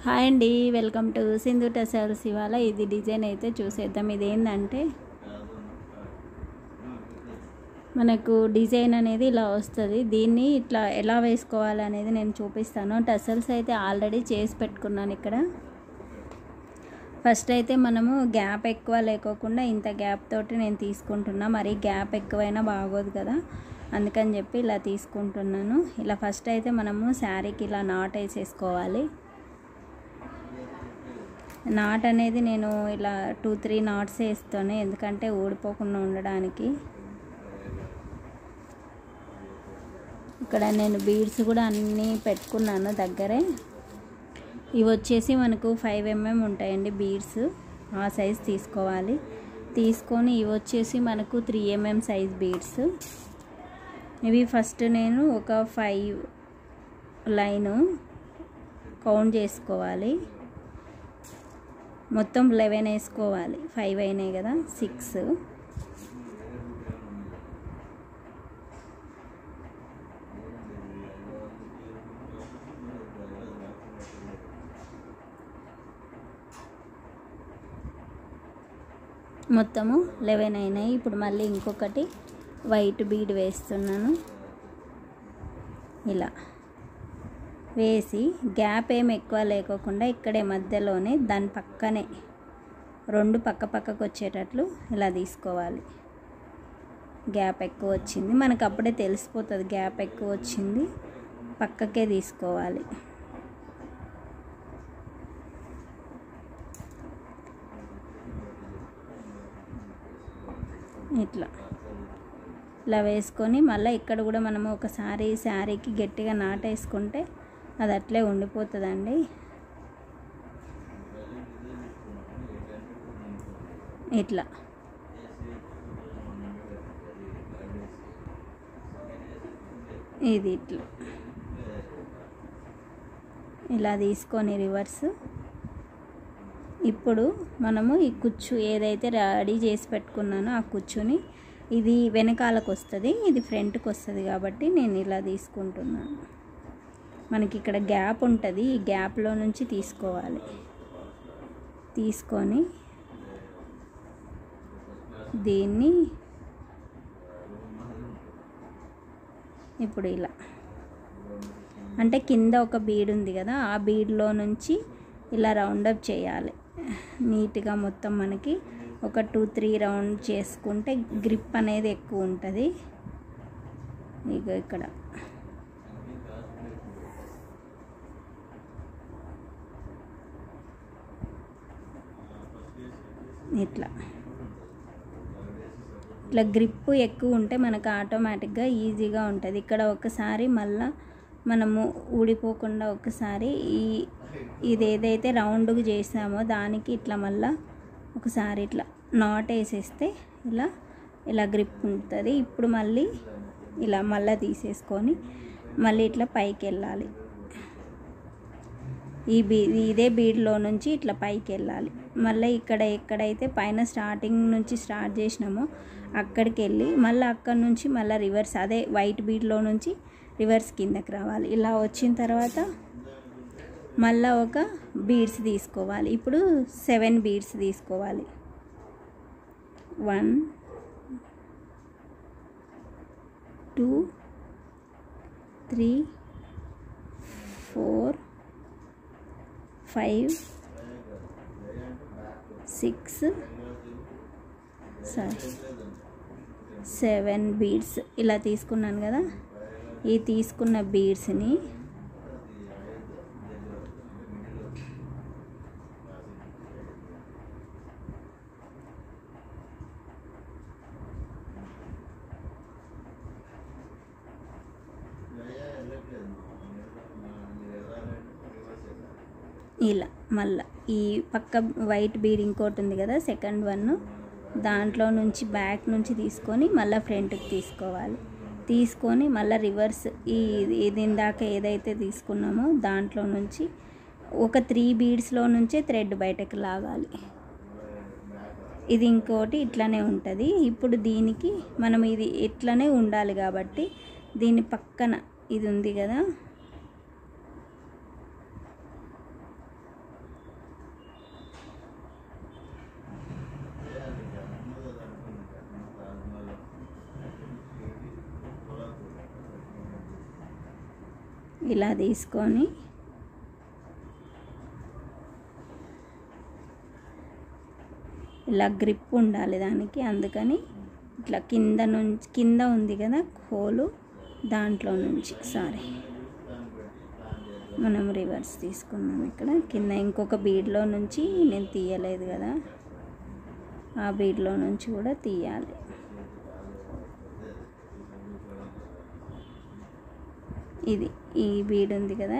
Hi అండి, welcome to Sindhu tassels. ఇవాళ ఇది డిజైన్ అయితే చూసేద్దాం. ఇదేంటంటే మనకు డిజైన్ అనేది ఇలా వస్తుంది. దీన్ని ఇట్లా ఎలా వేసుకోవాలనేది నేను చూపిస్తాను. టెసల్స్ అయితే ఆల్రెడీ చేసి పెట్టుకున్నాను. ఇక్కడ ఫస్ట్ అయితే మనము గ్యాప్ ఎక్కువ లేకోకుండా ఇంత గ్యాప్ తోటి నేను తీసుకుంటున్నా. మరి గ్యాప్ ఎక్కువైనా బాగోదు కదా, అందుకని చెప్పి ఇలా తీసుకుంటున్నాను. ఇలా ఫస్ట్ అయితే మనము శారీకి ఇలా నాట్ వేసేసుకోవాలి. నాట్ అనేది నేను ఇలా 2-3 నాట్స్ వేస్తాను, ఎందుకంటే ఊడిపోకుండా ఉండడానికి. ఇక్కడ నేను బీడ్స్ కూడా అన్నీ పెట్టుకున్నాను దగ్గరే. ఇవి వచ్చేసి మనకు 5 mm ఉంటాయండి బీడ్స్, ఆ సైజ్ తీసుకోవాలి. తీసుకొని ఇవి వచ్చేసి మనకు 3 mm సైజ్ బీడ్స్. ఇవి ఫస్ట్ నేను ఒక 5 లైను కౌంట్ చేసుకోవాలి. మొత్తం 11 వేసుకోవాలి. 5 అయినాయి కదా, 6. మొత్తము 11 అయినాయి. ఇప్పుడు మళ్ళీ ఇంకొకటి వైట్ బీడ్ వేస్తున్నాను. ఇలా వేసి గ్యాప్ ఏం ఎక్కువ లేకోకుండా ఇక్కడే మధ్యలోనే దాని పక్కనే 2 పక్కకు వచ్చేటట్లు ఇలా తీసుకోవాలి. గ్యాప్ ఎక్కువ వచ్చింది మనకు అప్పుడే తెలిసిపోతుంది. గ్యాప్ ఎక్కువ వచ్చింది, పక్కకే తీసుకోవాలి. ఇలా వేసుకొని మళ్ళీ ఇక్కడ కూడా మనము ఒకసారి శారీకి గట్టిగా నాటేసుకుంటే అది అట్లే ఉండిపోతుందండి. ఇట్లా ఇది ఇలా తీసుకొని రివర్స్. ఇప్పుడు మనము ఈ కుచ్చు ఏదైతే రెడీ చేసి పెట్టుకున్నానో ఆ కుచ్చుని, ఇది వెనకాలకు వస్తుంది, ఇది ఫ్రంట్కి వస్తుంది కాబట్టి నేను ఇలా తీసుకుంటున్నాను. మనకి ఇక్కడ గ్యాప్ ఉంటుంది, ఈ గ్యాప్లో నుంచి తీసుకోవాలి. తీసుకొని దీన్ని ఇప్పుడు ఇలా అంటే కింద ఒక బీడ్ ఉంది కదా, ఆ బీడ్లో నుంచి ఇలా రౌండప్ చేయాలి నీట్గా. మొత్తం మనకి ఒక 2-3 రౌండ్ చేసుకుంటే గ్రిప్ అనేది ఎక్కువ ఉంటుంది. ఇక ఇక్కడ ఇట్లా గ్రిప్ ఎక్కువ ఉంటే మనకు ఆటోమేటిక్గా ఈజీగా ఉంటుంది. ఇక్కడ ఒకసారి మళ్ళీ మనము ఊడిపోకుండా ఒకసారి ఇది ఏదైతే రౌండ్గా చేసామో దానికి ఇట్లా మళ్ళీ ఒకసారి ఇట్లా నాట్ వేసేస్తే ఇలా గ్రిప్ ఉంటుంది. ఇప్పుడు మళ్ళీ మళ్ళీ తీసేసుకొని మళ్ళీ ఇట్లా పైకి వెళ్ళాలి. ఇదే బీడ్లో నుంచి ఇట్లా పైకి వెళ్ళాలి. మళ్ళీ ఎక్కడైతే పైన స్టార్టింగ్ నుంచి స్టార్ట్ చేసినామో అక్కడికి వెళ్ళి మళ్ళీ అక్కడి నుంచి మళ్ళీ రివర్స్, అదే వైట్ బీడ్లో నుంచి రివర్స్ కిందకి రావాలి. ఇలా వచ్చిన తర్వాత మళ్ళీ ఒక బీడ్స్ తీసుకోవాలి. ఇప్పుడు 7 బీడ్స్ తీసుకోవాలి. 1 2 3 4 5 6 7 బీడ్స్ ఇలా తీసుకున్నాను కదా. ఈ తీసుకున్న బీడ్స్ని ఇలా మళ్ళీ ఈ పక్క వైట్ బీడ్ ఇంకోటి ఉంది కదా, సెకండ్ వన్, దాంట్లో నుంచి బ్యాక్ నుంచి తీసుకొని మళ్ళీ ఫ్రంట్కి తీసుకోవాలి. తీసుకొని మళ్ళీ రివర్స్ ఇది ఇందాక ఏదైతే తీసుకున్నామో దాంట్లో నుంచి ఒక 3 బీడ్స్లో నుంచే థ్రెడ్ బయటకు లాగాలి. ఇది ఇంకోటి ఇట్లానే ఉంటుంది. ఇప్పుడు దీనికి మనం ఇది ఇట్లనే ఉండాలి కాబట్టి దీని పక్కన ఇది ఉంది కదా, ఇలా తీసుకొని ఇలా గ్రిప్ ఉండాలి దానికి, అందుకని ఇట్లా కింద ఉంది కదా హోలు, దాంట్లో నుంచి మనం రివర్స్ తీసుకున్నాం. ఇక్కడ కింద ఇంకొక బీడ్లో నుంచి నేను తీయలేదు కదా, ఆ బీడ్లో నుంచి కూడా తీయాలి. ఇది ఈ బీడ్ ఉంది కదా,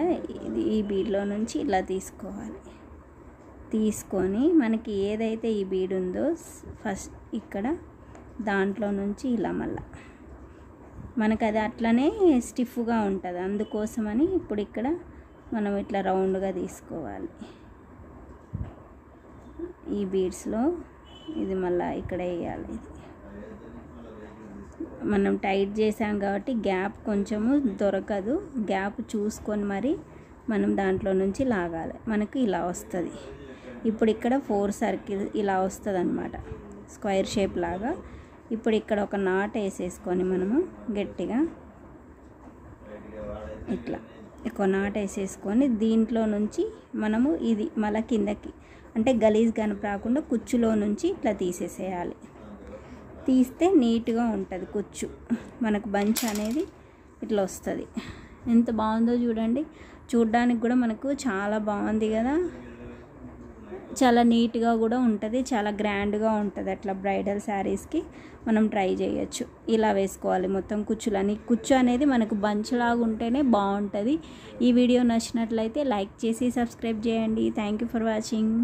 ఈ బీడ్లో నుంచి ఇలా తీసుకోవాలి. తీసుకొని మనకి ఏదైతే ఈ బీడ్ ఉందో ఫస్ట్ ఇక్కడ దాంట్లో నుంచి ఇలా మళ్ళా మనకు అది అట్లనే స్టిఫ్గా ఉంటుంది, అందుకోసమని ఇప్పుడు ఇక్కడ మనం ఇట్లా రౌండ్గా తీసుకోవాలి. ఈ బీడ్స్లో ఇది మళ్ళీ ఇక్కడ వేయాలి. ఇది మనం టైట్ చేసాం కాబట్టి గ్యాప్ కొంచెము దొరకదు, గ్యాప్ చూసుకొని మరి మనం దాంట్లో నుంచి లాగాలి. మనకు ఇలా వస్తుంది. ఇప్పుడు ఇక్కడ 4 సర్కిల్ ఇలా వస్తుంది అన్నమాట, స్క్వేర్ షేప్ లాగా. ఇప్పుడు ఇక్కడ ఒక నాట్ వేసేసుకొని మనము గట్టిగా ఇట్లా ఒక నాట్ వేసేసుకొని దీంట్లో నుంచి మనము ఇది మళ్ళీ కిందకి అంటే గలీజ్ కనపడకుండా కుచ్చులో నుంచి ఇట్లా తీసేసేయాలి. తీస్తే నీట్గా ఉంటుంది కుచ్చు, మనకు బంచ్ అనేది ఇట్లా వస్తుంది. ఎంత బాగుందో చూడండి, చూడ్డానికి కూడా మనకు చాలా బాగుంది కదా, చాలా నీట్గా కూడా ఉంటుంది, చాలా గ్రాండ్గా ఉంటుంది. అట్లా బ్రైడల్ శారీస్కి మనం ట్రై చేయొచ్చు. ఇలా వేసుకోవాలి మొత్తం కుచ్చులని. కుచ్చు అనేది మనకు బంచ్ లాగా ఉంటేనే బాగుంటుంది. ఈ వీడియో నచ్చినట్లయితే లైక్ చేసి సబ్స్క్రైబ్ చేయండి. Thank you for watching.